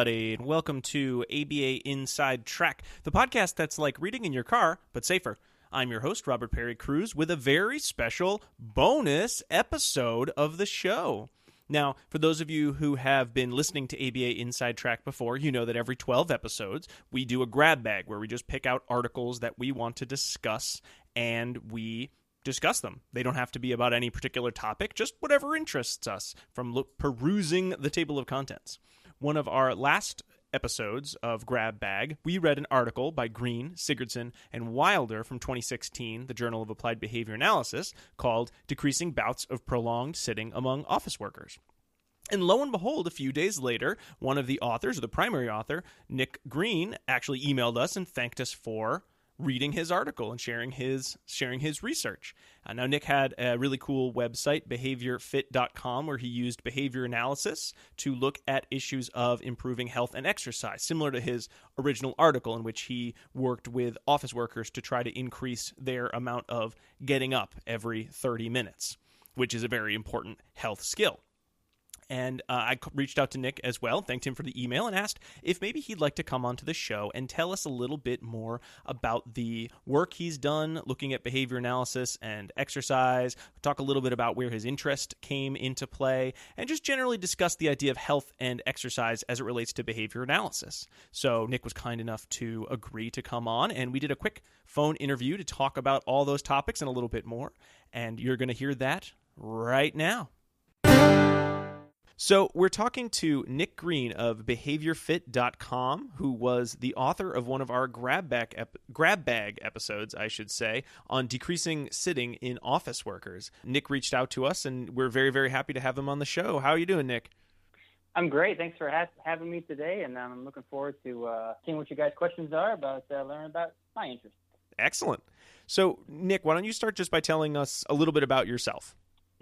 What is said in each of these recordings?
everybody, and welcome to ABA Inside Track, the podcast that's like reading in your car, but safer. I'm your host, Robert Perry Cruz, with a very special bonus episode of the show. Now, for those of you who have been listening to ABA Inside Track before, you know that every 12 episodes, we do a grab bag where we just pick out articles that we want to discuss, and we discuss them. They don't have to be about any particular topic, just whatever interests us from perusing the table of contents. One of our last episodes of Grab Bag, we read an article by Green, Sigurdson, and Wilder from 2016, the Journal of Applied Behavior Analysis, called Decreasing Bouts of Prolonged Sitting Among Office Workers. And lo and behold, a few days later, one of the authors, or the primary author, Nick Green, actually emailed us and thanked us for reading his article and sharing his research. Now, Nick had a really cool website, BehaviorFit.com, where he used behavior analysis to look at issues of improving health and exercise, similar to his original article in which he worked with office workers to try to increase their amount of getting up every 30 minutes, which is a very important health skill. And I reached out to Nick as well, thanked him for the email, and asked if maybe he'd like to come onto the show and tell us a little bit more about the work he's done looking at behavior analysis and exercise, talk a little bit about where his interest came into play, and just generally discuss the idea of health and exercise as it relates to behavior analysis. So Nick was kind enough to agree to come on, and we did a quick phone interview to talk about all those topics and a little bit more, and you're going to hear that right now. So we're talking to Nick Green of BehaviorFit.com, who was the author of one of our grab bag episodes, I should say, on decreasing sitting in office workers. Nick reached out to us, and we're very, very happy to have him on the show. How are you doing, Nick? I'm great. Thanks for having me today, and I'm looking forward to seeing what you guys' questions are about learning about my interests. Excellent. So, Nick, why don't you start just by telling us a little bit about yourself?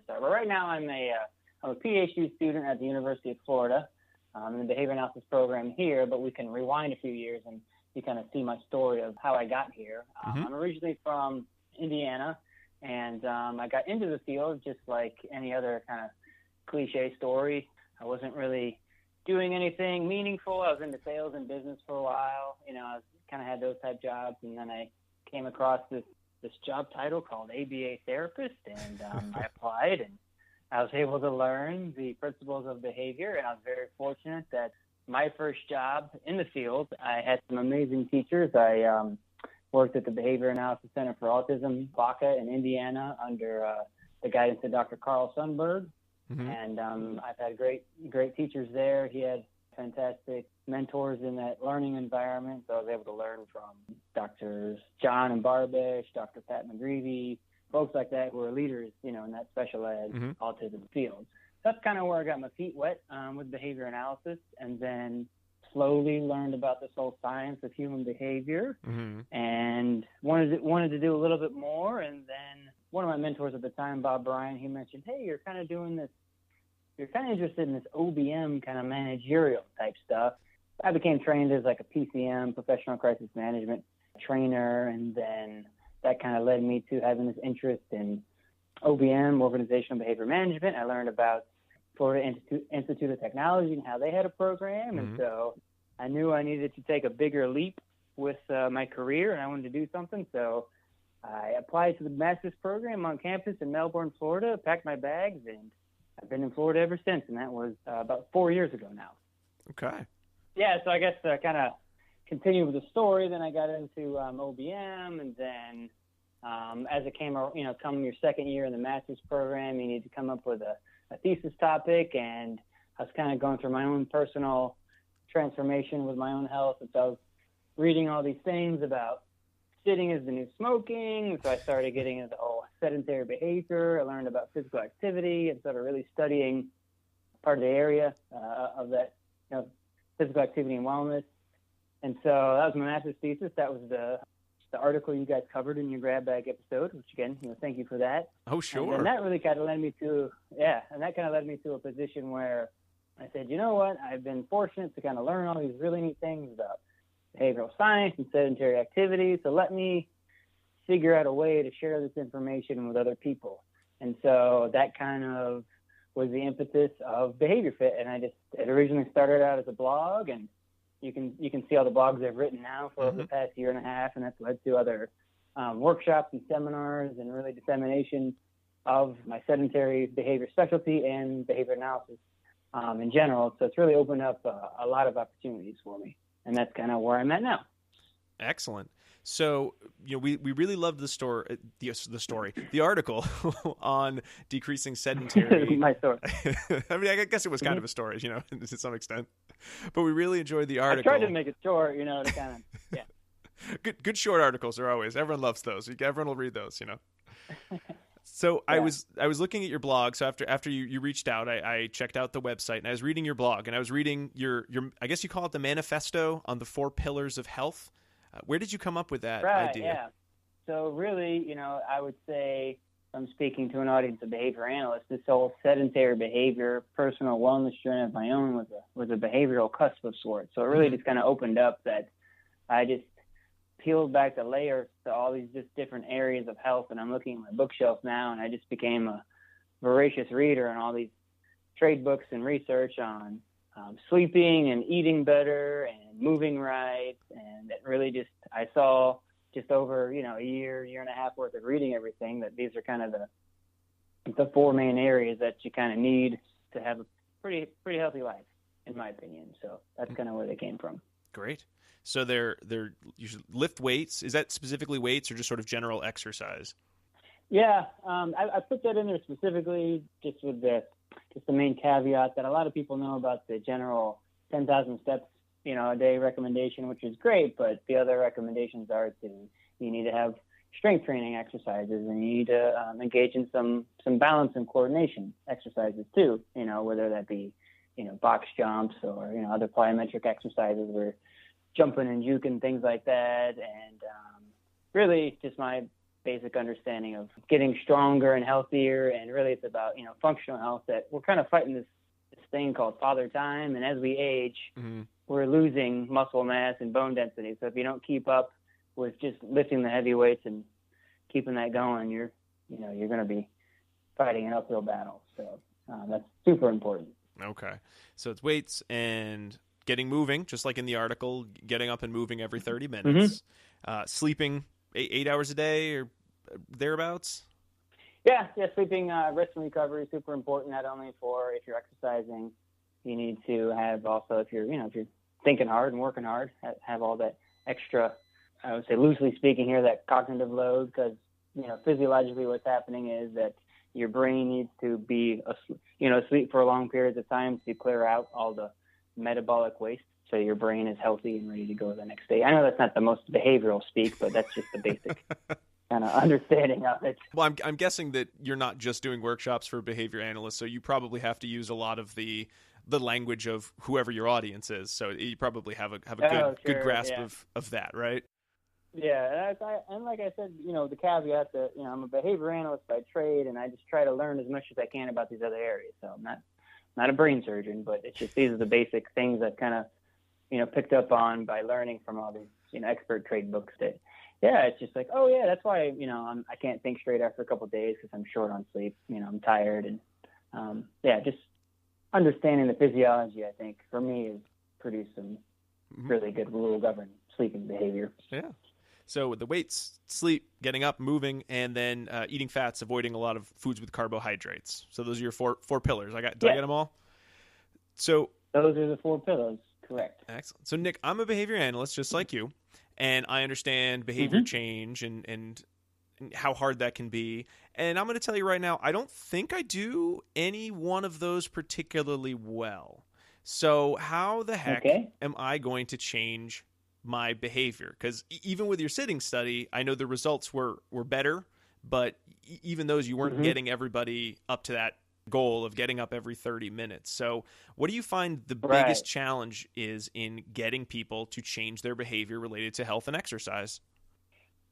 Well, right now I'm a PhD student at the University of Florida in the behavior analysis program here, but we can rewind a few years and you kind of see my story of how I got here. I'm originally from Indiana, and I got into the field just like any other kind of cliche story. I wasn't really doing anything meaningful. I was into sales and business for a while. I was kind of had those type jobs, and then I came across this job title called ABA therapist, and I applied, and I was able to learn the principles of behavior, and I was very fortunate that my first job in the field, I had some amazing teachers. I worked at the Behavior Analysis Center for Autism, Baca in Indiana, under the guidance of Dr. Carl Sundberg, and I've had great teachers there. He had fantastic mentors in that learning environment, so I was able to learn from Drs. John and Barbish, Dr. Pat McGreevy, folks like that who are leaders, in that special ed autism field. That's kind of where I got my feet wet with behavior analysis, and then slowly learned about this whole science of human behavior, and wanted to do a little bit more. And then one of my mentors at the time, Bob Bryan, he mentioned, hey, you're kind of interested in this OBM kind of managerial type stuff. I became trained as like a PCM, professional crisis management trainer, and then that kind of led me to having this interest in OBM, organizational behavior management. I learned about Florida Institute of Technology and how they had a program. And so I knew I needed to take a bigger leap with my career, and I wanted to do something. So I applied to the master's program on campus in Melbourne, Florida, packed my bags, and I've been in Florida ever since. And that was about 4 years ago now. Okay. Yeah, so I guess kind of continue with the story. Then I got into OBM, and then as it came, come your second year in the master's program, you need to come up with a thesis topic, and I was kind of going through my own personal transformation with my own health, and so I was reading all these things about sitting is the new smoking, so I started getting into the whole sedentary behavior. I learned about physical activity and started really studying part of the area of that, physical activity and wellness. And so that was my master's thesis. That was the article you guys covered in your grab bag episode, which again, thank you for that. Oh, sure. And that really kind of led me to a position where I said, you know what, I've been fortunate to kind of learn all these really neat things about behavioral science and sedentary activity. So let me figure out a way to share this information with other people. And so that kind of was the impetus of BehaviorFit. And it originally started out as a blog, and you can see all the blogs I've written now for over the past year and a half, and that's led to other workshops and seminars and really dissemination of my sedentary behavior specialty and behavior analysis in general. So it's really opened up a lot of opportunities for me, and that's kind of where I'm at now. Excellent. So, we really loved the article on decreasing sedentary. My story. I mean, I guess it was kind of a story, to some extent, but we really enjoyed the article. I tried to make it short, to kind of, yeah. Good short articles are always, everyone loves those. Everyone will read those, So yeah. I was looking at your blog. So after you reached out, I checked out the website, and I was reading your blog, and I was reading your I guess you call it the Manifesto on the 4 pillars of health. Where did you come up with that idea? Yeah. So really, I would say, I'm speaking to an audience of behavior analysts, this whole sedentary behavior, personal wellness journey of my own was a behavioral cusp of sorts. So it really just kind of opened up that I just peeled back the layers to all these just different areas of health. And I'm looking at my bookshelf now, and I just became a voracious reader on all these trade books and research on sleeping and eating better and moving right. And it really I saw just over, a year and a half worth of reading everything, that these are kind of the 4 main areas that you kind of need to have a pretty healthy life, in my opinion. So that's kind of where they came from. Great. So you should lift weights. Is that specifically weights or just sort of general exercise? Yeah. I put that in there specifically just with the main caveat that a lot of people know about the general 10,000 steps, a day recommendation, which is great, but the other recommendations are you need to have strength training exercises, and you need to engage in some balance and coordination exercises too, whether that be, box jumps or, other plyometric exercises where jumping and juking, things like that. And really just my basic understanding of getting stronger and healthier. And really it's about, functional health, that we're kind of fighting this thing called father time. And as we age, we're losing muscle mass and bone density. So if you don't keep up with just lifting the heavy weights and keeping that going, you're going to be fighting an uphill battle. So that's super important. Okay. So it's weights and getting moving, just like in the article, getting up and moving every 30 minutes, sleeping 8 hours a day or thereabouts. Yeah. Sleeping, rest and recovery is super important, not only for if you're exercising, you need to have also, if you're thinking hard and working hard, have all that extra, I would say loosely speaking here, that cognitive load, because, physiologically what's happening is that your brain needs to be, asleep for long periods of time to clear out all the metabolic waste, so your brain is healthy and ready to go the next day. I know that's not the most behavioral speak, but that's just the basic kind of understanding of it. Well, I'm guessing that you're not just doing workshops for behavior analysts, so you probably have to use a lot of the language of whoever your audience is. So you probably have a good grasp of that, right? Yeah, and like I said, the caveat that I'm a behavior analyst by trade, and I just try to learn as much as I can about these other areas. So I'm not a brain surgeon, but it's just these are the basic things I've kind of picked up on by learning from all these expert trade books. That it's just like, oh yeah, that's why I can't think straight after a couple of days because I'm short on sleep. I'm tired, and just understanding the physiology, I think for me has produced some really good rule governed sleeping behavior. Yeah. So with the weights, sleep, getting up, moving, and then eating fats, avoiding a lot of foods with carbohydrates. So those are your four pillars. Did I get them all? So those are the 4 pillars. Correct. Excellent. So Nick, I'm a behavior analyst just like you, and I understand behavior change and how hard that can be. And I'm going to tell you right now, I don't think I do any one of those particularly well. So how the heck am I going to change my behavior? Because even with your sitting study, I know the results were better, but even those, you weren't getting everybody up to that goal of getting up every 30 minutes. So what do you find the biggest challenge is in getting people to change their behavior related to health and exercise?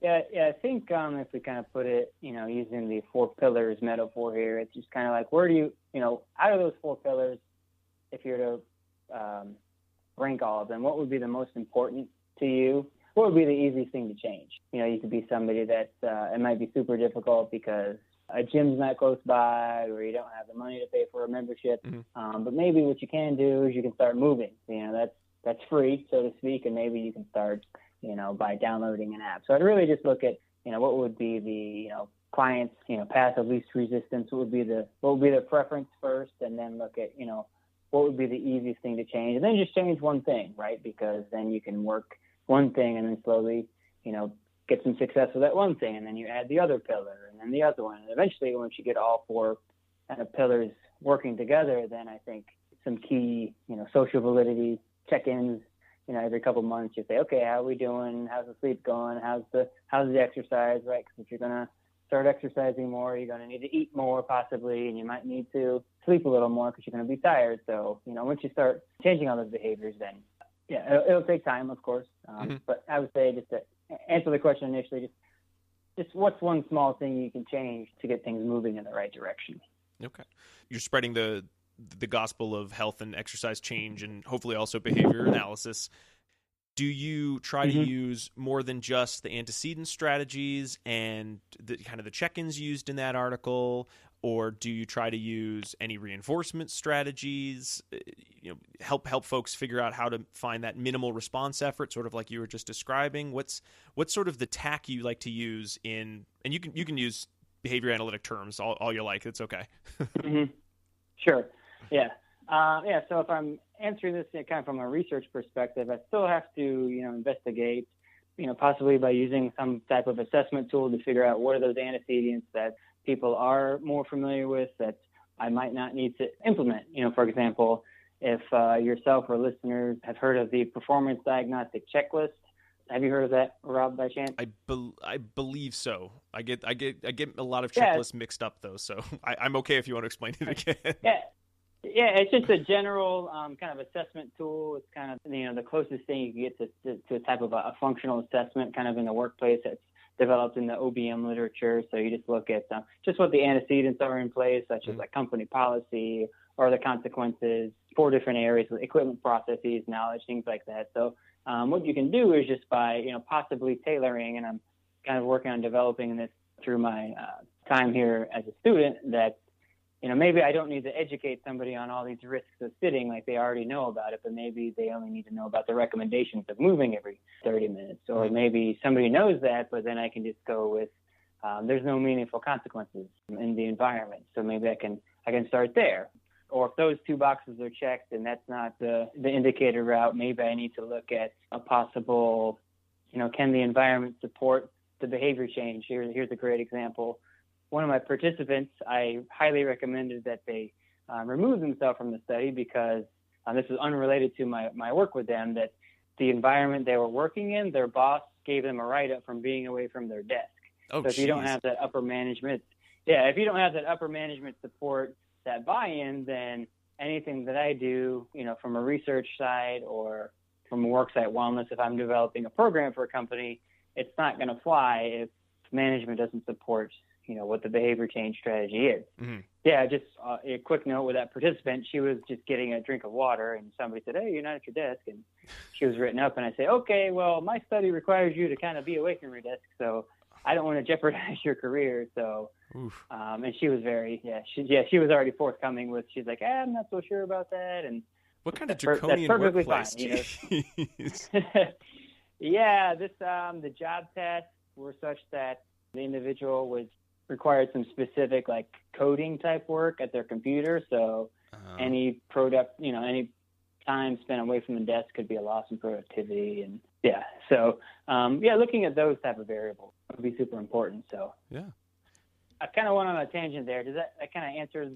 Yeah, I think if we kind of put it, using the 4 pillars metaphor here, it's just kind of like, where do you, out of those 4 pillars, if you're to rank all of them, what would be the most important to you? What would be the easiest thing to change? You could be somebody that it might be super difficult because a gym's not close by, or you don't have the money to pay for a membership. But maybe what you can do is you can start moving. That's free, so to speak, and maybe you can start, by downloading an app. So I'd really just look at, what would be the, client's, path of least resistance. What would be their preference first, and then look at, what would be the easiest thing to change, and then just change one thing, right? Because then you can work one thing and then slowly, get some success with that one thing, and then you add the other pillar and then the other one. And eventually, once you get all four kind of pillars working together, then I think some key, social validity check-ins, every couple months you say, okay, how are we doing? How's the sleep going? How's the exercise, right? Because if you're going to start exercising more, you're going to need to eat more possibly, and you might need to sleep a little more because you're going to be tired. So, once you start changing all those behaviors, then it'll take time, of course. But I would say, just to answer the question initially, just what's one small thing you can change to get things moving in the right direction? Okay. You're spreading the gospel of health and exercise change, and hopefully also behavior analysis. Do you try to use more than just the antecedent strategies and the kind of the check-ins used in that article, or do you try to use any reinforcement strategies? Help folks figure out how to find that minimal response effort, sort of like you were just describing. What's sort of the tack you like to use in, and you can use behavior analytic terms all you like. It's okay. Sure. Yeah. So if I'm answering this kind of from a research perspective, I still have to, investigate, possibly by using some type of assessment tool to figure out what are those antecedents that people are more familiar with that I might not need to implement. For example, if yourself or listeners have heard of the performance diagnostic checklist. Have you heard of that, Rob, by chance? I believe so. I get a lot of checklists mixed up though, so I'm okay if you want to explain it again. Yeah, it's just a general kind of assessment tool. It's kind of the closest thing you can get to a type of a functional assessment, kind of in the workplace. That's developed in the OBM literature. So you just look at just what the antecedents are in place, such as like company policy or the consequences, 4 different areas with equipment, processes, knowledge, things like that. So what you can do is just by possibly tailoring, and I'm kind of working on developing this through my time here as a student, that maybe I don't need to educate somebody on all these risks of sitting, like they already know about it, but maybe they only need to know about the recommendations of moving every 30 minutes. Or maybe somebody knows that, but then I can just go with, there's no meaningful consequences in the environment. So maybe I can start there. Or if those 2 boxes are checked and that's not the indicator route, maybe I need to look at a possible, can the environment support the behavior change? Here's a great example. One of my participants, I highly recommended that they remove themselves from the study because this is unrelated to my work with them, that the environment they were working in, their boss gave them a write-up from being away from their desk. So if you don't have that upper management, support, that buy-in, then anything that I do, from a research side or from a worksite wellness, if I'm developing a program for a company, it's not going to fly if management doesn't support what the behavior change strategy is. Yeah, just a quick note with that participant, she was just getting a drink of water and somebody said, hey, you're not at your desk. And she was written up and I say, okay, well, my study requires you to kind of be away from your desk. So I don't want to jeopardize your career. So, and she was she was already forthcoming with, she's like, I'm not so sure about that. And what kind of draconian workplace? Fine, Yeah, the job tasks were such that the individual was required some specific like coding type work at their computer. So any any time spent away from the desk could be a loss in productivity. And looking at those type of variables would be super important. So I kind of went on a tangent there. Does that kind of answer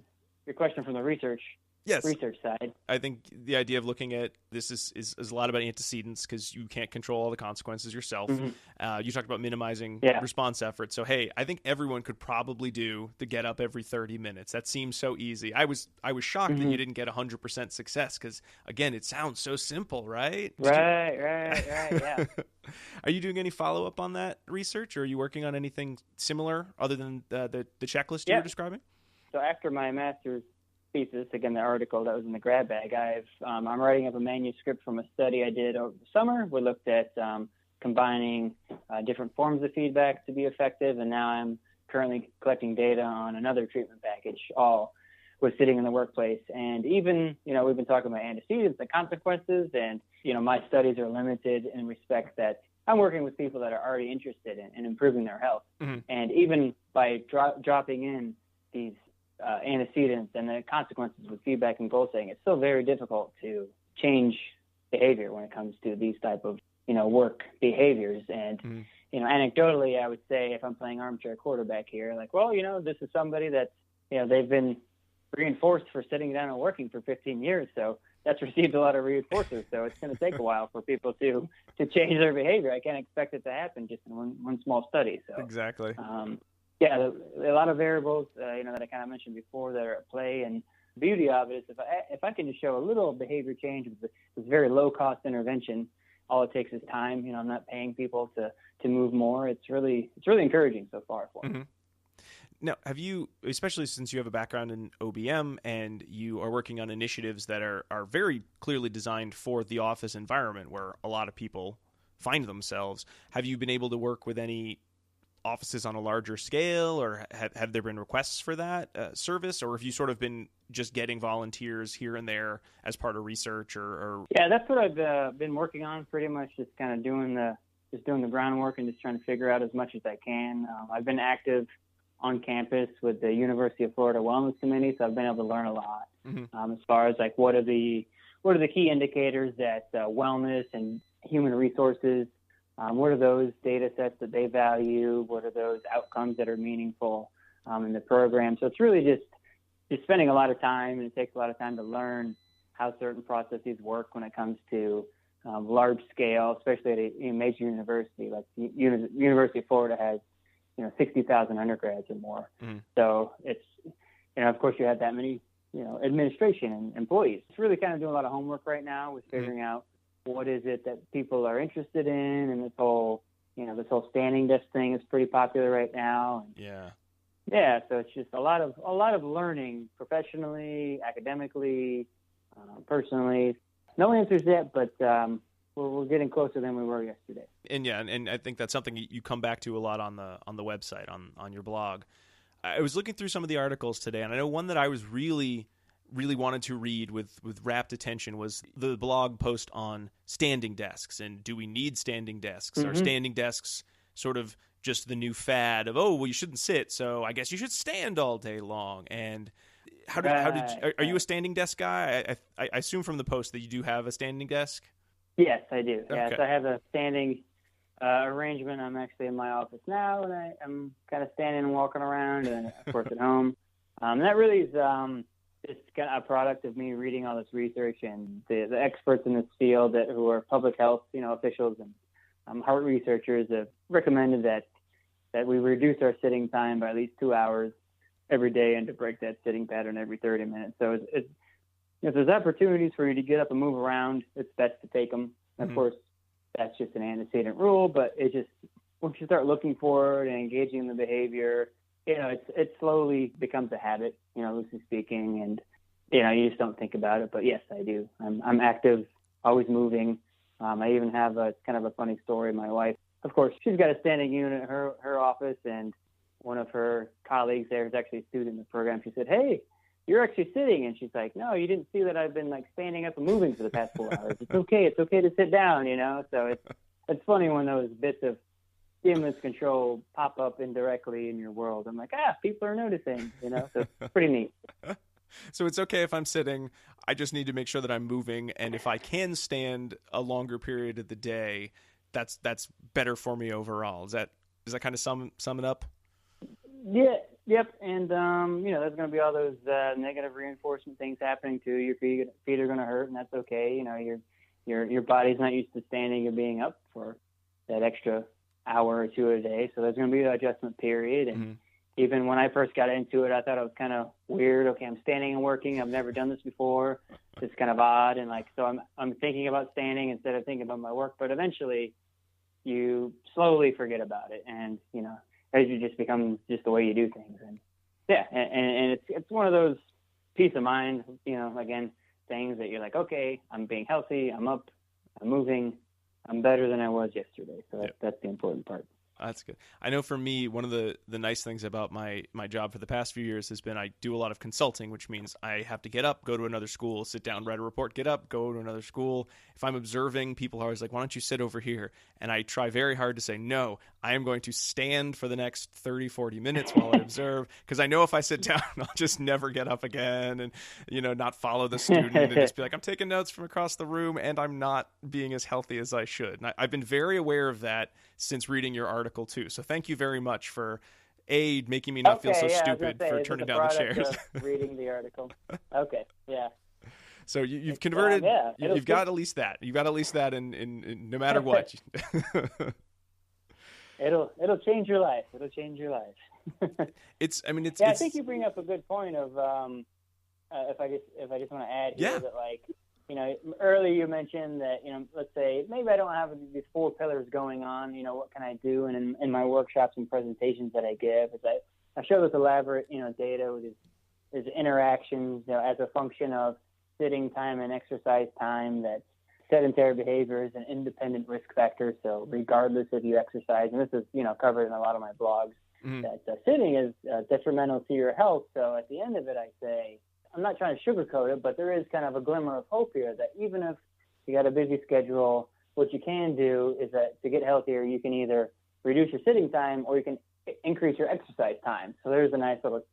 your question from the research side? I think the idea of looking at this is a lot about antecedents because you can't control all the consequences yourself. You talked about minimizing response efforts. So, hey, I think everyone could probably do the get up every 30 minutes. That seems so easy. I was shocked that you didn't get 100% success because, again, it sounds so simple, right? Right, yeah. Are you doing any follow-up on that research, or are you working on anything similar other than the checklist you were describing? So after my master's thesis, again, the article that was in the grab bag, I'm writing up a manuscript from a study I did over the summer. We looked at combining different forms of feedback to be effective, and now I'm currently collecting data on another treatment package, all was sitting in the workplace. And even, we've been talking about antecedents and consequences, and, my studies are limited in respect that I'm working with people that are already interested in improving their health. Mm-hmm. And even by dropping in these antecedents and the consequences with feedback and goal setting, it's still very difficult to change behavior when it comes to these type of, work behaviors. And, anecdotally, I would say if I'm playing armchair quarterback here, like, well, this is somebody that, they've been reinforced for sitting down and working for 15 years. So that's received a lot of reinforcers. So it's going to take a while for people to change their behavior. I can't expect it to happen just in one small study. So exactly. A lot of variables, that I kind of mentioned before that are at play. And the beauty of it is if I can just show a little behavior change with this very low cost intervention, all it takes is time. I'm not paying people to move more. It's really encouraging so far for me. Mm-hmm. Now, have you, especially since you have a background in OBM and you are working on initiatives that are very clearly designed for the office environment where a lot of people find themselves, have you been able to work with any offices on a larger scale, or have there been requests for that service, or have you sort of been just getting volunteers here and there as part of research or? Yeah, that's what I've been working on, pretty much just kind of doing the groundwork and just trying to figure out as much as I can. I've been active on campus with the University of Florida Wellness Committee, so I've been able to learn a lot as far as like what are the key indicators that wellness and human resources, what are those data sets that they value, what are those outcomes that are meaningful in the program. So it's really just spending a lot of time, and it takes a lot of time to learn how certain processes work when it comes to large scale, especially at a major university. Like the University of Florida has 60,000 undergrads or more. Mm-hmm. So it's, of course you have that many, administration and employees. It's really kind of doing a lot of homework right now with figuring out what is it that people are interested in. And this whole standing desk thing is pretty popular right now. And yeah. So it's just a lot of learning professionally, academically, personally. No answers yet, but, we're getting closer than we were yesterday. And I think that's something you come back to a lot on the website, on your blog. I was looking through some of the articles today, and I know one that I was really, really wanted to read with rapt attention was the blog post on standing desks, and do we need standing desks? Mm-hmm. Are standing desks sort of just the new fad of, you shouldn't sit, so I guess you should stand all day long? And are you a standing desk guy? I assume from the post that you do have a standing desk? Yes, I do. Okay. Yes, I have a standing arrangement. I'm actually in my office now, and I'm kind of standing and walking around, and of course at home. That really is just kind of a product of me reading all this research, and the experts in this field who are public health, officials and heart researchers have recommended that we reduce our sitting time by at least 2 hours every day, and to break that sitting pattern every 30 minutes. So it's if there's opportunities for you to get up and move around, it's best to take them. Mm-hmm. Of course, that's just an antecedent rule, but it just, once you start looking for it and engaging in the behavior, it slowly becomes a habit, loosely speaking, and, you just don't think about it. But yes, I do. I'm active, always moving. I even have it's kind of a funny story. My wife, of course, she's got a standing unit in her office, and one of her colleagues there is actually a student in the program. She said, "Hey, you're actually sitting." And she's like, "No, you didn't see that I've been like standing up and moving for the past 4 hours. It's okay to sit down, So it's funny when those bits of stimulus control pop up indirectly in your world. I'm like, people are noticing, So it's pretty neat. So it's okay if I'm sitting. I just need to make sure that I'm moving, and if I can stand a longer period of the day, that's better for me overall. Does that kind of sum it up? Yeah. Yep, and there's going to be all those negative reinforcement things happening too. Your feet are going to hurt, and that's okay. Your body's not used to standing or being up for that extra hour or two a day, so there's going to be an adjustment period. And even when I first got into it, I thought it was kind of weird. Okay, I'm standing and working. I've never done this before. It's kind of odd, and so I'm thinking about standing instead of thinking about my work. But eventually, you slowly forget about it, and as you just become just the way you do things. And and it's one of those peace of mind, again, things that you're like, okay, I'm being healthy, I'm up, I'm moving, I'm better than I was yesterday. So that's the important part. That's good. I know for me, one of the nice things about my job for the past few years has been I do a lot of consulting, which means I have to get up, go to another school, sit down, write a report, get up, go to another school. If I'm observing, people are always like, why don't you sit over here? And I try very hard to say, no, I am going to stand for the next 30, 40 minutes while I observe, because I know if I sit down, I'll just never get up again and, not follow the student and just be like, I'm taking notes from across the room and I'm not being as healthy as I should. And I've been very aware of that since reading your article too. So thank you very much for making me not feel so stupid for turning down the chairs. Reading the article. Okay. Yeah. So you've converted. You've got at least that. You've got at least that in no matter what. It'll change your life. It'll change your life. I think you bring up a good point of if I just want to add here that, like, earlier you mentioned that, let's say maybe I don't have these 4 pillars going on, what can I do? And in my workshops and presentations that I give, is I show this elaborate, data with these interactions, as a function of sitting time and exercise time, that sedentary behavior is an independent risk factor. So regardless if you exercise, and this is, covered in a lot of my blogs, that sitting is detrimental to your health. So at the end of it, I say, I'm not trying to sugarcoat it, but there is kind of a glimmer of hope here that even if you got a busy schedule, what you can do is that to get healthier, you can either reduce your sitting time or you can increase your exercise time. So there's a nice little,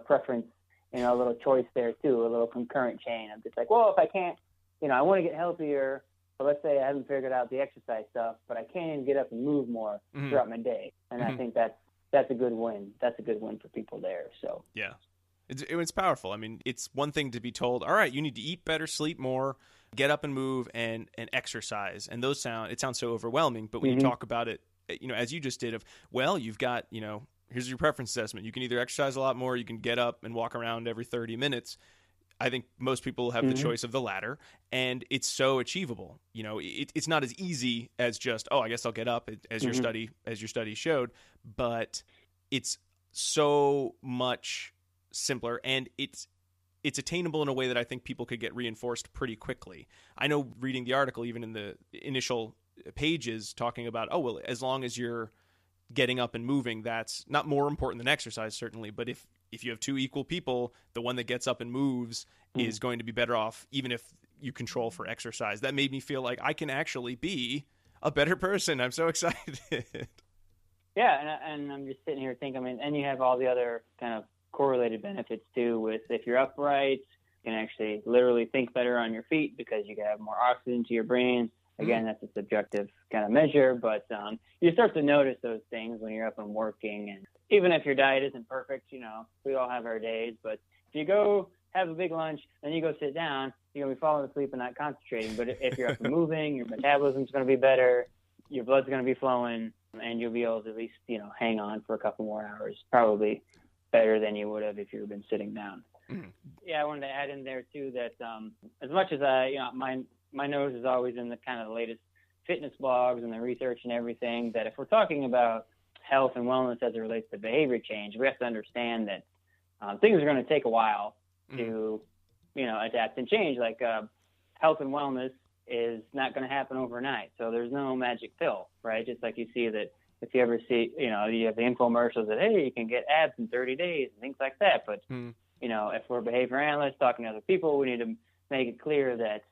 preference, a little choice there too, a little concurrent chain. I'm just like, well, if I can't, I want to get healthier, but let's say I haven't figured out the exercise stuff, but I can get up and move more throughout my day. And I think that's a good win. That's a good win for people there. So yeah. It's powerful. I mean, it's one thing to be told, all right, you need to eat better, sleep more, get up and move, and exercise. And it sounds so overwhelming. But when you talk about it, as you just did, you've got, here's your preference assessment. You can either exercise a lot more, you can get up and walk around every 30 minutes. I think most people have the choice of the latter, and it's so achievable. It's not as easy as just, I guess I'll get up, as your study showed, but it's so much simpler, and it's attainable in a way that I think people could get reinforced pretty quickly. I know reading the article, even in the initial pages, talking about, as long as you're getting up and moving, that's not more important than exercise, certainly. But if you have 2 equal people, the one that gets up and moves is going to be better off, even if you control for exercise. That made me feel like I can actually be a better person. I'm so excited. Yeah, and I'm just sitting here thinking, and you have all the other kind of correlated benefits too, with if you're upright, you can actually literally think better on your feet because you can have more oxygen to your brain. Again, that's a subjective kind of measure, but you start to notice those things when you're up and working. And even if your diet isn't perfect, we all have our days, but if you go have a big lunch, then you go sit down, you're going to be falling asleep and not concentrating. But if you're up and moving, your metabolism's going to be better, your blood's going to be flowing, and you'll be able to at least, hang on for a couple more hours, probably better than you would have if you've been sitting down. Yeah, I wanted to add in there too that as much as my nose is always in the kind of the latest fitness blogs and the research and everything, that if we're talking about health and wellness as it relates to behavior change, we have to understand that things are going to take a while to, adapt and change. Like health and wellness is not going to happen overnight. So there's no magic pill, right? Just like you see that if you ever see, you have the infomercials that, hey, you can get abs in 30 days and things like that. But, if we're behavior analysts talking to other people, we need to make it clear that,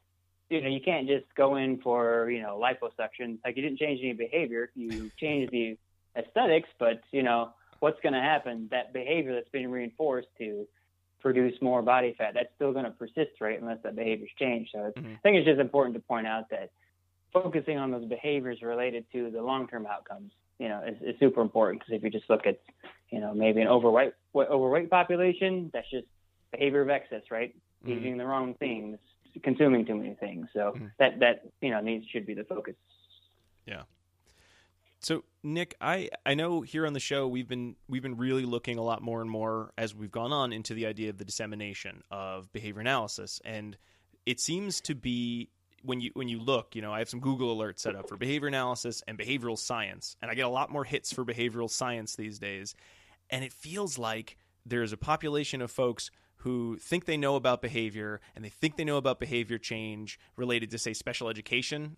you can't just go in for, liposuction. Like, you didn't change any behavior. You changed the aesthetics, but, what's going to happen? That behavior that's being reinforced to produce more body fat, that's still going to persist, right, unless that behavior's changed. So I think it's just important to point out that focusing on those behaviors related to the long-term outcomes, is super important. Because if you just look at, maybe an overweight population, that's just behavior of excess, right? Eating the wrong things, consuming too many things. So that should be the focus. Yeah. So Nick, I know here on the show we've been really looking a lot more and more as we've gone on into the idea of the dissemination of behavior analysis, and it seems to be when you look, I have some Google alerts set up for behavior analysis and behavioral science, and I get a lot more hits for behavioral science these days, and it feels like there's a population of folks who think they know about behavior, and they think they know about behavior change related to, say, special education,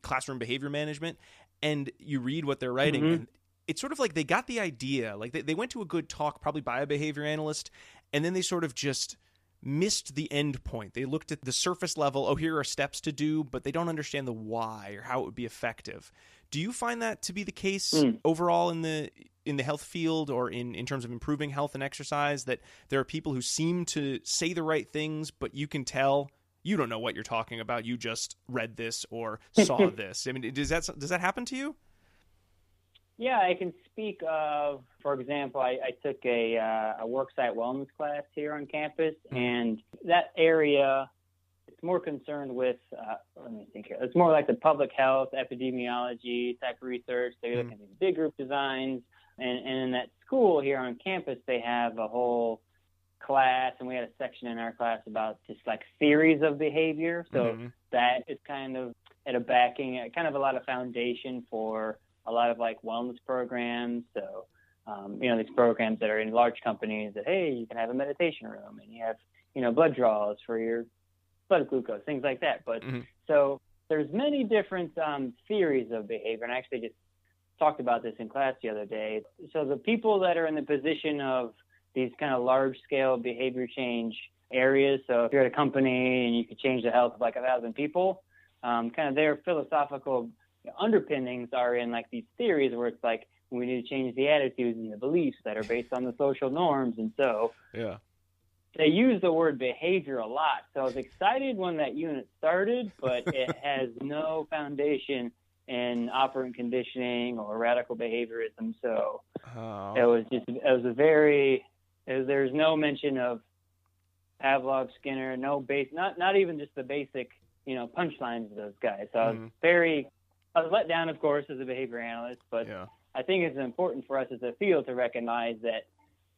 classroom behavior management, and you read what they're writing, and it's sort of like they got the idea, like they went to a good talk, probably by a behavior analyst, and then they sort of just missed the end point. They looked at the surface level, oh, here are steps to do, but they don't understand the why or how it would be effective. Do you find that to be the case overall in the health field, or in terms of improving health and exercise, that there are people who seem to say the right things, but you can tell you don't know what you're talking about, you just read this or saw this? I mean, does that happen to you? Yeah, I can speak of, for example, I took a worksite wellness class here on campus, and that area, it's more concerned with, let me think here, it's more like the public health, epidemiology type research. They're looking at these big group designs, and in that school here on campus, they have a whole class, and we had a section in our class about just like theories of behavior. So that is kind of at a backing, kind of a lot of foundation for a lot of like wellness programs. So, these programs that are in large companies that, hey, you can have a meditation room and you have, blood draws for your blood glucose, things like that. But so there's many different theories of behavior. And I actually just talked about this in class the other day. So the people that are in the position of these kind of large scale behavior change areas. So if you're at a company and you could change the health of like 1,000 people, kind of their philosophical underpinnings are in like these theories where it's like we need to change the attitudes and the beliefs that are based on the social norms. And so they use the word behavior a lot. So I was excited when that unit started, but it has no foundation in operant conditioning or radical behaviorism. So there's no mention of Pavlov, Skinner, no base, not even just the basic, punchlines of those guys. So I was let down, of course, as a behavior analyst, but I think it's important for us as a field to recognize that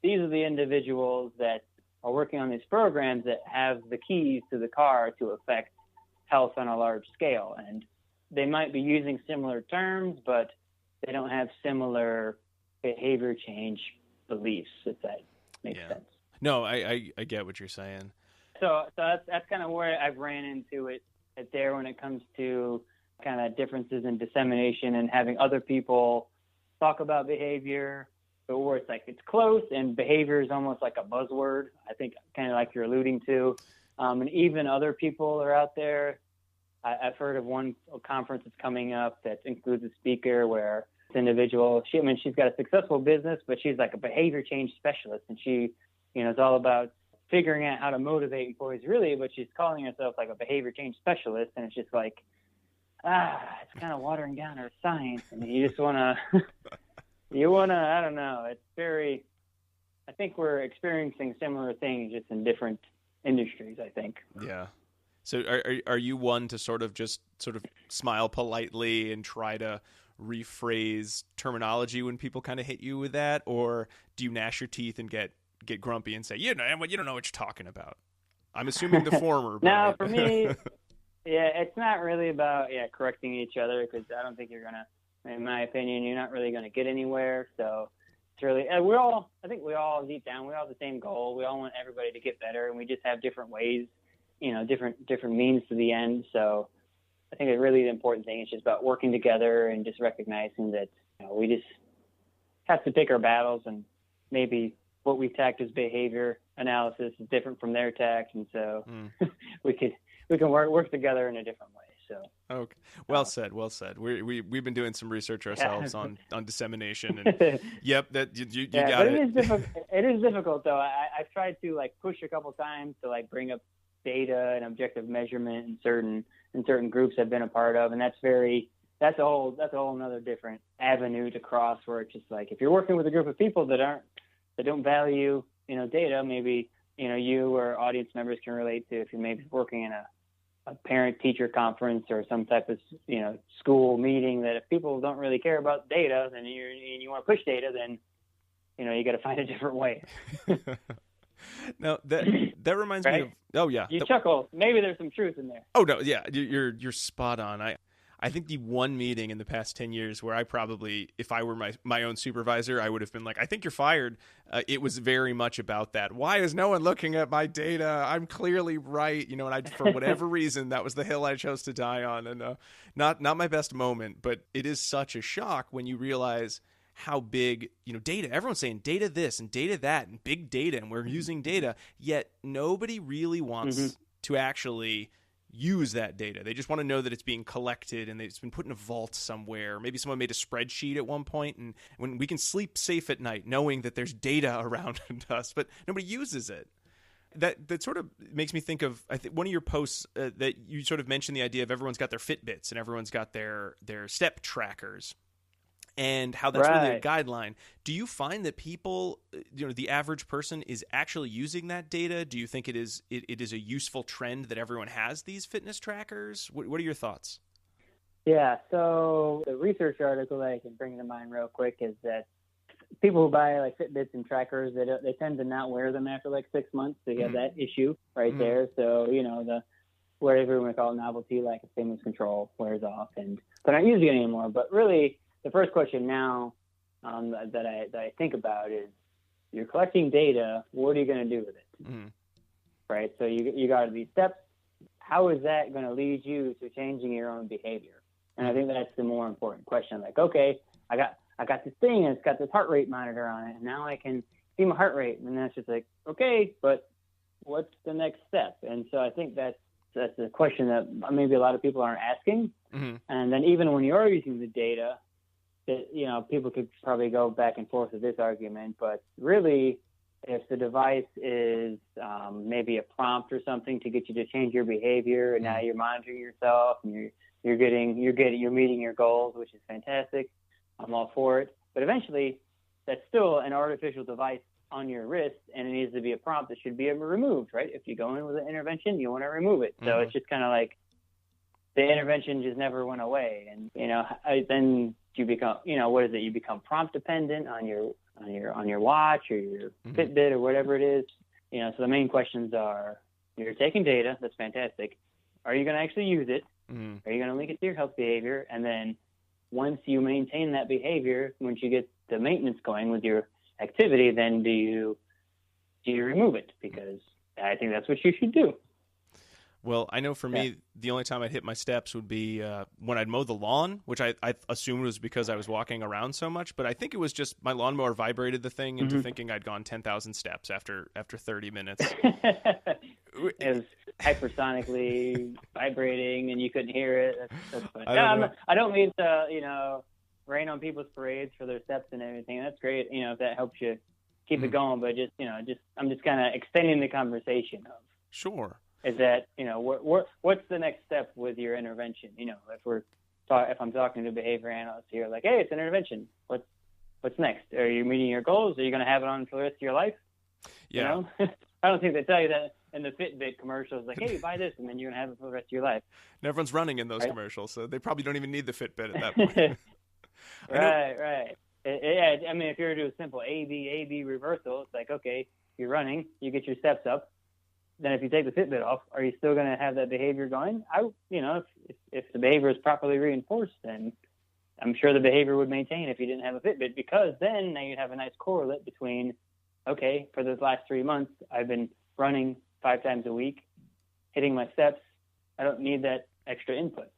these are the individuals that are working on these programs that have the keys to the car to affect health on a large scale. And they might be using similar terms, but they don't have similar behavior change beliefs, if that makes sense. No, I get what you're saying. So that's kind of where I've ran into it there when it comes to kind of differences in dissemination and having other people talk about behavior, but where it's like it's close and behavior is almost like a buzzword, I think, kind of like you're alluding to. And even other people are out there. I've heard of one conference that's coming up that includes a speaker where this individual, she's got a successful business, but she's like a behavior change specialist, and she, is all about figuring out how to motivate employees really, but she's calling herself like a behavior change specialist, and it's just like, it's kind of watering down her science, and you just want to, I don't know. It's I think we're experiencing similar things just in different industries, I think. Yeah. So are you one to sort of smile politely and try to rephrase terminology when people kind of hit you with that? Or do you gnash your teeth and get grumpy and say, you don't know what you're talking about? I'm assuming the former. No, for me, it's not really about correcting each other, because I don't think you're going to, in my opinion, you're not really going to get anywhere. So it's really, I think we all deep down, we all have the same goal. We all want everybody to get better, and we just have different ways, different means to the end. So I think really the important thing is just about working together and just recognizing that we just have to pick our battles, and maybe what we tacked as behavior analysis is different from their tact, and so we can work together in a different way. So okay, well said. We've been doing some research ourselves on dissemination, and yep, that you got it. It is difficult though. I've tried to push a couple times to bring up data and objective measurement in certain groups I've been a part of, and that's a whole another different avenue to cross, where it's just if you're working with a group of people that don't value data, maybe you or audience members can relate to if you're maybe working in a parent-teacher conference or some type of school meeting, that if people don't really care about data, then you want to push data, then you got to find a different way. Now that reminds me of you chuckle. Maybe there's some truth in there. Oh no, yeah, you're spot on. I think the one meeting in the past 10 years where I probably, if I were my own supervisor, I would have been like, I think you're fired. It was very much about that. Why is no one looking at my data? I'm clearly right. And for whatever reason, that was the hill I chose to die on. And not my best moment, but it is such a shock when you realize how big, data, everyone's saying data this and data that and big data, and we're using data, yet nobody really wants to actually use that data. They just want to know that it's being collected and it's been put in a vault somewhere. Maybe someone made a spreadsheet at one point, and when we can sleep safe at night knowing that there's data around us, but nobody uses it. That sort of makes me think of, I think, one of your posts that you sort of mentioned the idea of everyone's got their Fitbits and everyone's got their step trackers, and how that's really a guideline. Do you find that people, the average person, is actually using that data? Do you think it is a useful trend that everyone has these fitness trackers? What are your thoughts? Yeah, so the research article that I can bring to mind real quick is that people who buy like Fitbits and trackers, they tend to not wear them after like 6 months. So you have that issue right there. So, the whatever we want to call it, novelty, like a stimulus control, wears off, and they're not using it anymore. But really, the first question now that I think about is, you're collecting data. What are you going to do with it? Right. So you got these steps. How is that going to lead you to changing your own behavior? And I think that's the more important question. Like, okay, I got this thing and it's got this heart rate monitor on it, and now I can see my heart rate. And then it's just like, okay, but what's the next step? And so I think that's a question that maybe a lot of people aren't asking. And then even when you're using the data, people could probably go back and forth with this argument, but really, if the device is maybe a prompt or something to get you to change your behavior, and now you're monitoring yourself and you're meeting your goals, which is fantastic. I'm all for it. But eventually, that's still an artificial device on your wrist, and it needs to be a prompt that should be removed, right? If you go in with an intervention, you want to remove it. So it's just kind of like the intervention just never went away. And, then you become, what is it? You become prompt dependent on your watch or your Fitbit or whatever it is. So the main questions are, you're taking data. That's fantastic. Are you going to actually use it? Are you going to link it to your health behavior? And then once you maintain that behavior, once you get the maintenance going with your activity, then do you remove it? Because I think that's what you should do. Well, I know for me, the only time I'd hit my steps would be when I'd mow the lawn, which I assumed was because I was walking around so much. But I think it was just my lawnmower vibrated the thing into thinking I'd gone 10,000 steps after 30 minutes. It was hypersonically vibrating, and you couldn't hear it. That's funny. I don't mean to, rain on people's parades for their steps and everything. That's great, if that helps you keep it going. But I'm just kind of extending the conversation of. Sure. Is that, what's the next step with your intervention? If I'm talking to a behavior analyst here, like, hey, it's an intervention. What's next? Are you meeting your goals? Are you going to have it on for the rest of your life? Yeah. I don't think they tell you that in the Fitbit commercials, like, hey, buy this, and then you're going to have it for the rest of your life. And everyone's running in those commercials, so they probably don't even need the Fitbit at that point. Right. I mean, if you were to do a simple A-B reversal, it's like, okay, you're running, you get your steps up. Then if you take the Fitbit off, are you still going to have that behavior going? If the behavior is properly reinforced, then I'm sure the behavior would maintain if you didn't have a Fitbit, because then now you'd have a nice correlate between, okay, for those last 3 months, I've been running 5 times a week, hitting my steps. I don't need that extra input,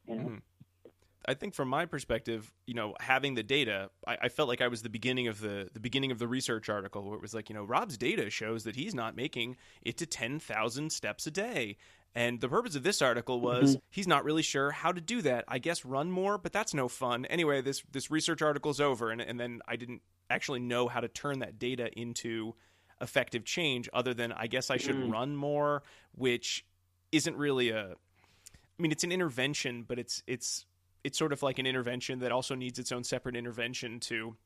I think from my perspective, having the data, I felt like I was the beginning of the research article, where it was like, Rob's data shows that he's not making it to 10,000 steps a day. And the purpose of this article was he's not really sure how to do that. I guess run more, but that's no fun. Anyway, this research article's over, and then I didn't actually know how to turn that data into effective change, other than I guess I should run more, which isn't really it's an intervention, but it's sort of like an intervention that also needs its own separate intervention to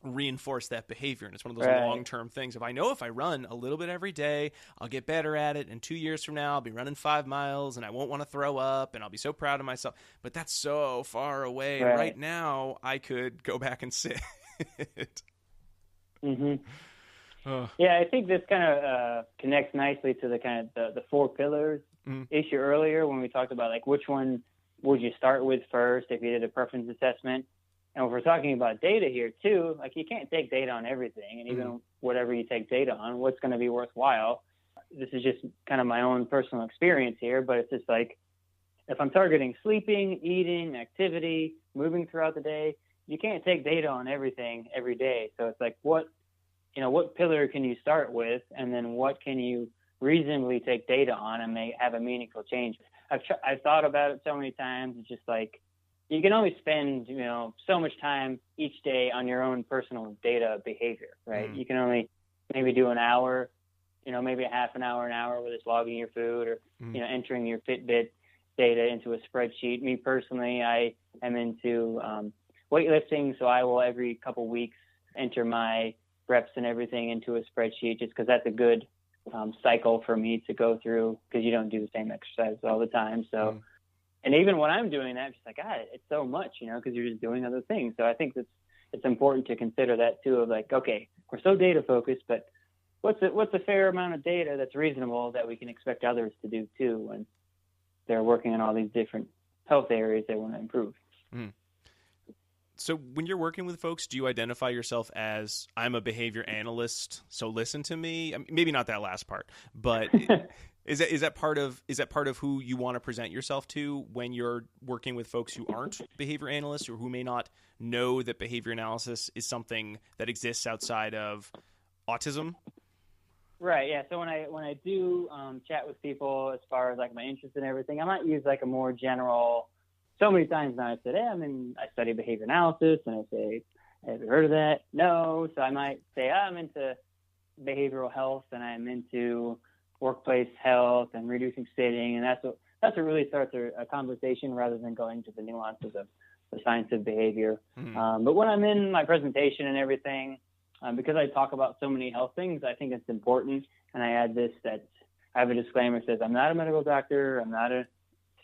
reinforce that behavior. And it's one of those long-term things. If I run a little bit every day, I'll get better at it. And 2 years from now, I'll be running 5 miles and I won't want to throw up and I'll be so proud of myself. But that's so far away. Right. Right now, I could go back and sit. Yeah, I think this kind of connects nicely to the kind of the 4 pillars issue earlier, when we talked about like which one would you start with first if you did a preference assessment. And if we're talking about data here too, like you can't take data on everything, and even whatever you take data on, what's going to be worthwhile. This is just kind of my own personal experience here, but it's just like, if I'm targeting sleeping, eating, activity, moving throughout the day, you can't take data on everything every day. So it's like, what pillar can you start with, and then what can you reasonably take data on and have a meaningful change? I've thought about it so many times. It's just like, you can only spend, so much time each day on your own personal data behavior, right? You can only maybe do an hour, maybe a half an hour, where it's logging your food or, entering your Fitbit data into a spreadsheet. Me personally, I am into weightlifting, so I will every couple weeks enter my reps and everything into a spreadsheet, just because that's a good cycle for me to go through, because you don't do the same exercises all the time. So, and even when I'm doing that, I'm just like, God, it's so much, because you're just doing other things. So I think it's important to consider that too, of like, okay, we're so data focused, but what's a fair amount of data that's reasonable that we can expect others to do too when they're working on all these different health areas they want to improve. So when you're working with folks, do you identify yourself as, I'm a behavior analyst, so listen to me? I mean, maybe not that last part, but is that part of who you want to present yourself to when you're working with folks who aren't behavior analysts, or who may not know that behavior analysis is something that exists outside of autism? Right. Yeah. So when I do chat with people as far as like my interest and everything, I might use like a more general. So many times now I said, hey, I study behavior analysis, and I say, have you heard of that? No. So I might say, I'm into behavioral health, and I'm into workplace health and reducing sitting, and that's what really starts a conversation, rather than going to the nuances of the science of behavior. But when I'm in my presentation and everything, because I talk about so many health things, I think it's important, and I add this, that I have a disclaimer that says, I'm not a medical doctor, I'm not a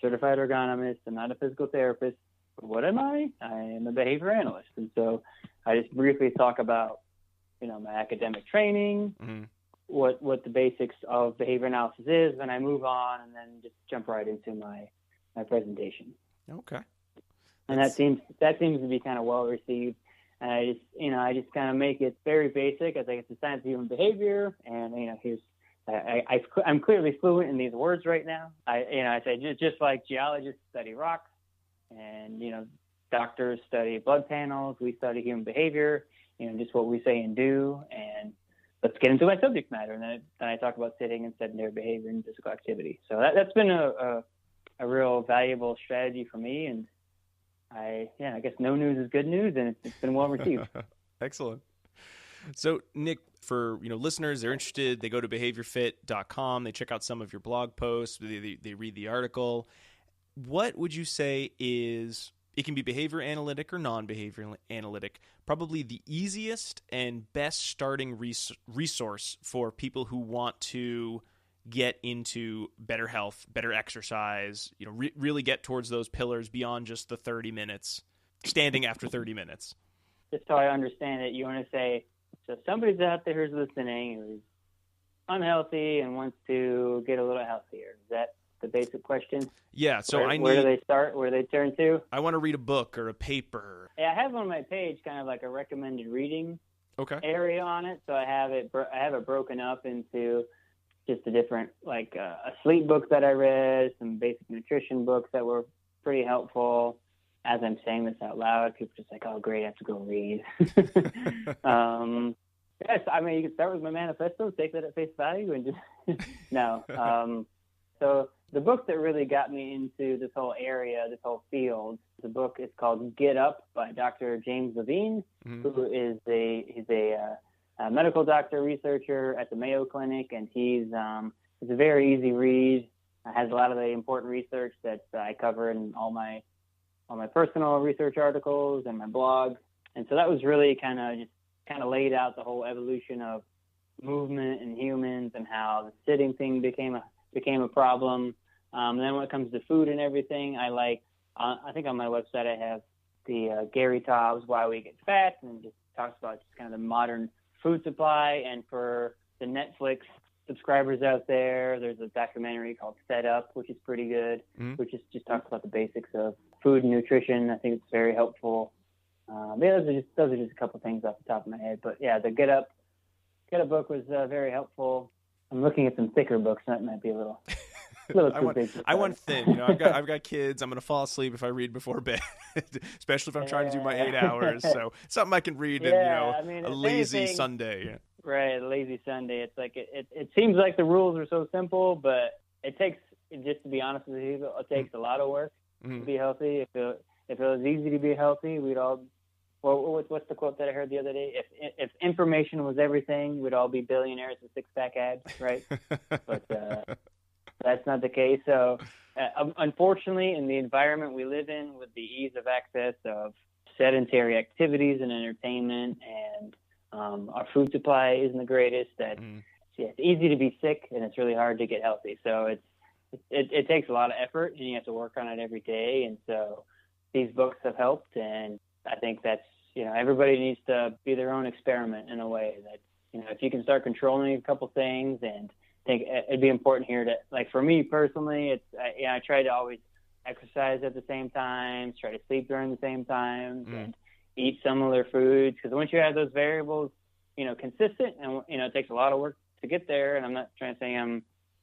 certified ergonomist, I'm not a physical therapist. But what am I? I am a behavior analyst. And so I just briefly talk about, my academic training, what the basics of behavior analysis is, then I move on, and then just jump right into my presentation. Okay. And that seems to be kind of well received. And I just kind of make it very basic. I think it's the science of human behavior, and I'm clearly fluent in these words right now. I say just like geologists study rocks, and doctors study blood panels, we study human behavior. Just what we say and do. And let's get into my subject matter. And then I talk about sitting and sedentary behavior and physical activity. So that's been a real valuable strategy for me. And I guess no news is good news, and it's been well received. Excellent. So, Nick, for listeners, they're interested, they go to BehaviorFit.com, they check out some of your blog posts, they read the article. What would you say is, it can be behavior analytic or non-behavior analytic, probably the easiest and best starting resource for people who want to get into better health, better exercise, really get towards those pillars beyond just the 30 minutes, standing after 30 minutes? Just so I understand it, you want to say, so somebody's out there who's listening, who's unhealthy and wants to get a little healthier. Is that the basic question? Yeah. So where do they start? Where do they turn to? I want to read a book or a paper. Yeah, I have on my page kind of like a recommended reading area on it. So I have it broken up into just the different, like a sleep book that I read, some basic nutrition books that were pretty helpful. As I'm saying this out loud, people are just like, oh, great, I have to go read. Yes, you can start with my manifesto, take that at face value, and just no. So the book that really got me into this whole area, this whole field, the book is called Get Up by Dr. James Levine, who is he's a medical doctor researcher at the Mayo Clinic, and it's a very easy read. It has a lot of the important research that I cover in all my personal research articles and my blog. And so that was really kind of laid out the whole evolution of movement in humans and how the sitting thing became a problem. And then when it comes to food and everything, I think on my website I have the Gary Taubes Why We Get Fat, and it just talks about just kind of the modern food supply. And for the Netflix subscribers out there, there's a documentary called Set Up, which is pretty good, which just talks about the basics of food and nutrition. I think it's very helpful. Those are just a couple things off the top of my head. But yeah, the Get Up book was very helpful. I'm looking at some thicker books, so that might be a little A little too big. I want thin. You know, I've got kids. I'm gonna fall asleep if I read before bed, especially if I'm trying to do my 8 hours. So something I can read in, I mean, a if lazy anything, Sunday. Yeah. Right, a lazy Sunday. It's like it seems like the rules are so simple, but it takes, just to be honest with you, it takes a lot of work to be healthy. If it was easy to be healthy, we'd all. Well, what's the quote that I heard the other day? If information was everything, we'd all be billionaires with six-pack abs, right? But that's not the case. So, unfortunately, in the environment we live in, with the ease of access of sedentary activities and entertainment, and our food supply isn't the greatest, that it's easy to be sick and it's really hard to get healthy. So it takes a lot of effort, and you have to work on it every day. And so these books have helped, and I think that's, everybody needs to be their own experiment in a way that, if you can start controlling a couple things. And I think it'd be important here to, like, for me personally, I try to always exercise at the same time, try to sleep during the same times, and eat similar foods. Because once you have those variables, consistent, and, it takes a lot of work to get there. And I'm not trying to say I'm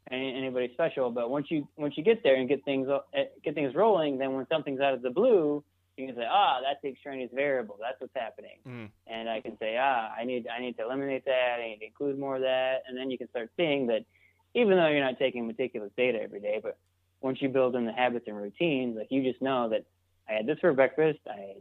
anybody special, but once you get there and get things rolling, then when something's out of the blue, you can say, that's the extraneous variable. That's what's happening. And I can say, I need to eliminate that. I need to include more of that. And then you can start seeing that, even though you're not taking meticulous data every day, but once you build in the habits and routines, like, you just know that I had this for breakfast. I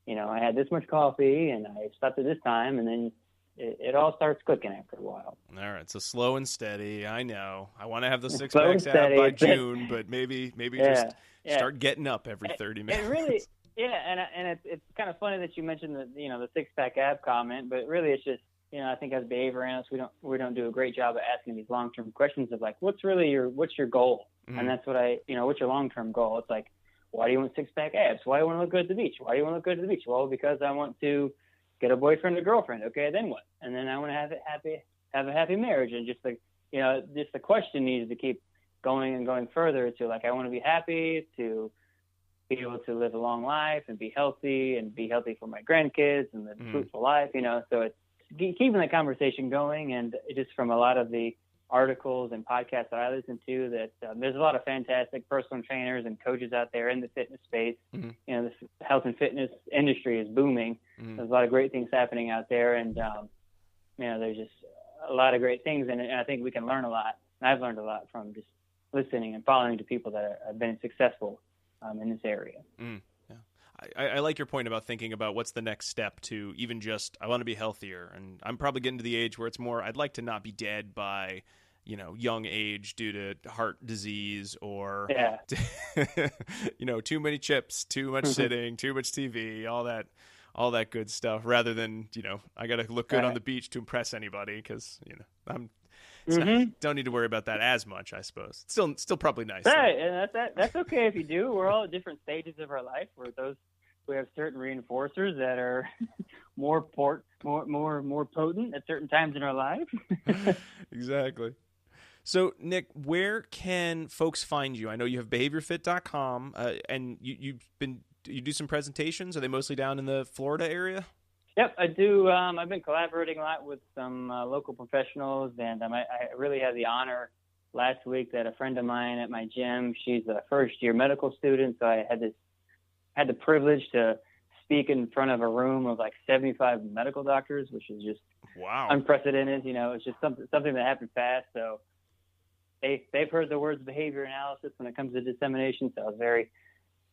had this much coffee, and I stopped at this time, and then it all starts clicking after a while. All right, so slow and steady. I know. I want to have the six packs out by June, but maybe just start getting up every 30 minutes. It really, and it's kind of funny that you mentioned the six pack ab comment, but really it's just, I think as behavior analysts, we don't do a great job of asking these long term questions of, like, what's your goal, and that's what what's your long term goal? It's like, why do you want six pack abs? Why do you want to look good at the beach? Why do you want to look good at the beach? Well, because I want to get a boyfriend or girlfriend. Okay, then what? And then I want to have a happy marriage. And just the question needs to keep going and going further to, like, I want to be happy, to be able to live a long life and be healthy for my grandkids and live a fruitful life. So it's keeping the conversation going. And just from a lot of the articles and podcasts that I listen to, that there's a lot of fantastic personal trainers and coaches out there in the fitness space. This health and fitness industry is booming. There's a lot of great things happening out there, and there's just a lot of great things, and I think we can learn a lot. And I've learned a lot from just listening and following to people that have been successful in this area. I like your point about thinking about what's the next step to even just, I want to be healthier. And I'm probably getting to the age where it's more, I'd like to not be dead by, young age due to heart disease or, too many chips, too much sitting, too much TV, all that good stuff, rather than, I got to look good on the beach to impress anybody, because, don't need to worry about that as much, I suppose. Still probably nice. Right, and that's okay if you do. We're all at different stages of our life where we have certain reinforcers that are more potent at certain times in our life. Exactly. So, Nick, where can folks find you? I know you have BehaviorFit.com, and you do some presentations. Are they mostly down in the Florida area? Yep, I do. I've been collaborating a lot with some local professionals, and I really had the honor last week that a friend of mine at my gym, she's a first-year medical student, so I had the privilege to speak in front of a room of like 75 medical doctors, which is just unprecedented. It's just something that happened fast. So they've heard the words behavior analysis when it comes to dissemination. So I was very,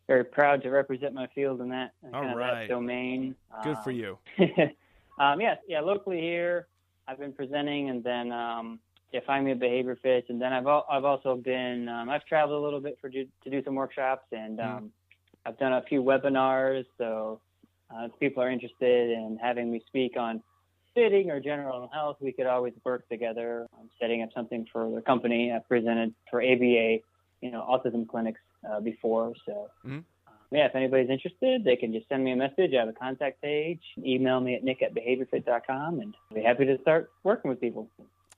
very proud to represent my field in that, that domain. Good for you. Locally here, I've been presenting, and then find me at BehaviorFit, and then I've also been I've traveled a little bit to do some workshops, and I've done a few webinars. So if people are interested in having me speak on fitting or general health, we could always work together on setting up something for the company. I've presented for ABA, autism clinics before. So, if anybody's interested, they can just send me a message. I have a contact page. Email me at nick@behaviorfit.com, and I'll be happy to start working with people.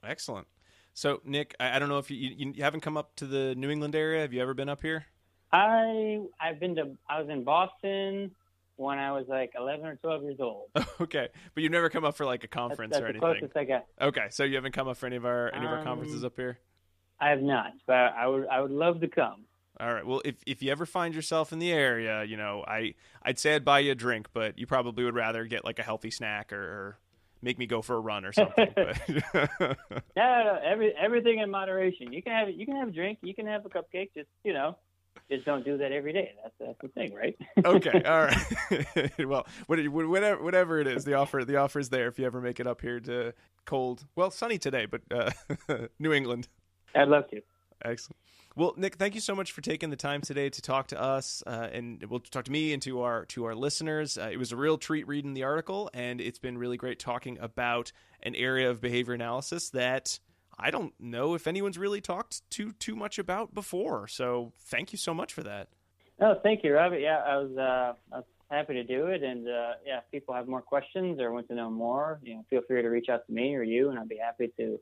Excellent. So, Nick, I don't know if you haven't come up to the New England area. Have you ever been up here? I was in Boston when I was like 11 or 12 years old. Okay, but you've never come up for like a conference that's or anything? That's the closest I got. Okay, so you haven't come up for any of our conferences up here? I have not, but I would love to come. All right. Well, if you ever find yourself in the area, I'd say I'd buy you a drink, but you probably would rather get like a healthy snack or make me go for a run or something. But No, everything in moderation. You can have a drink, you can have a cupcake. Just don't do that every day. That's the thing, right? Okay. All right. Well, whatever it is, the offer is there if you ever make it up here to cold, well, sunny today, but New England. I'd love to. Excellent. Well, Nick, thank you so much for taking the time today to talk to us, and we'll talk to me and to our listeners. It was a real treat reading the article, and it's been really great talking about an area of behavior analysis that I don't know if anyone's really talked too much about before. So, thank you so much for that. Oh, thank you, Robert. Yeah, I was happy to do it, and if people have more questions or want to know more, feel free to reach out to me or you, and I'll be happy to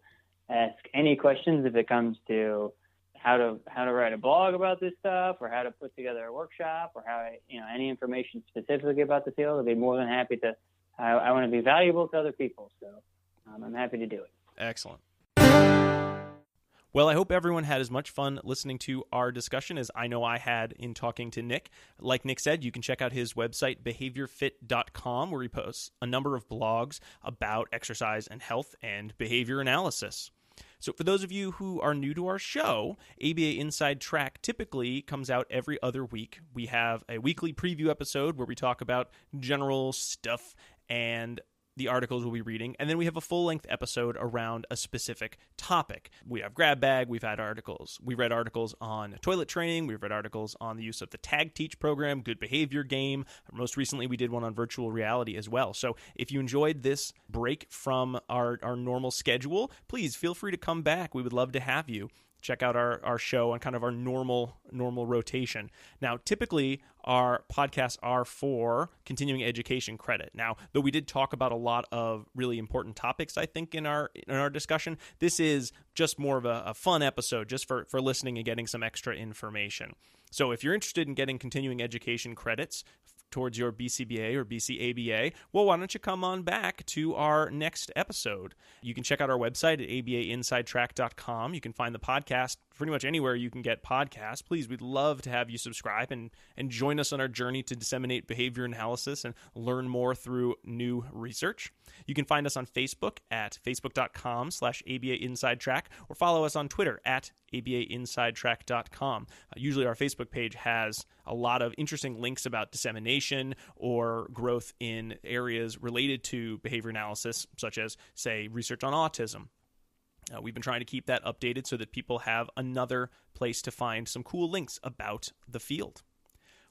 ask any questions if it comes to how to write a blog about this stuff, or how to put together a workshop, or how any information specifically about the field. I'll be more than happy to. I want to be valuable to other people, so I'm happy to do it. Excellent. Well, I hope everyone had as much fun listening to our discussion as I know I had in talking to Nick. Like Nick said, you can check out his website, BehaviorFit.com, where he posts a number of blogs about exercise and health and behavior analysis. So for those of you who are new to our show, ABA Inside Track typically comes out every other week. We have a weekly preview episode where we talk about general stuff and the articles we'll be reading, and then we have a full-length episode around a specific topic. We have Grab Bag, we've had articles. We read articles on toilet training, we've read articles on the use of the Tag Teach program, Good Behavior Game. Most recently, we did one on virtual reality as well. So if you enjoyed this break from our normal schedule, please feel free to come back. We would love to have you. Check out our show on kind of our normal rotation. Now, typically, our podcasts are for continuing education credit. Now, though we did talk about a lot of really important topics, I think, in our discussion, this is just more of a fun episode just for listening and getting some extra information. So if you're interested in getting continuing education credits towards your BCBA or BCABA, well, why don't you come on back to our next episode? You can check out our website at abainsidetrack.com. You can find the podcast pretty much anywhere you can get podcasts. Please, we'd love to have you subscribe and join us on our journey to disseminate behavior analysis and learn more through new research. You can find us on Facebook at facebook.com/ABAinsidetrack or follow us on Twitter at ABAinsidetrack.com. Usually our Facebook page has a lot of interesting links about dissemination or growth in areas related to behavior analysis, such as, say, research on autism. We've been trying to keep that updated so that people have another place to find some cool links about the field.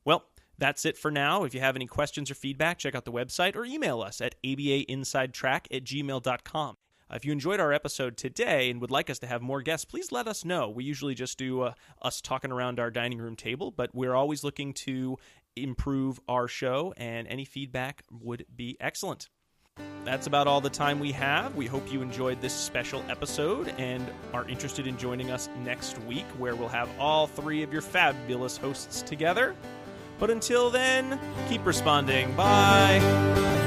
Well, that's it for now. If you have any questions or feedback, check out the website or email us at abainsidetrack@gmail.com. If you enjoyed our episode today and would like us to have more guests, please let us know. We usually just do us talking around our dining room table, but we're always looking to improve our show, and any feedback would be excellent. That's about all the time we have. We hope you enjoyed this special episode and are interested in joining us next week, where we'll have all three of your fabulous hosts together. But until then, keep responding. Bye.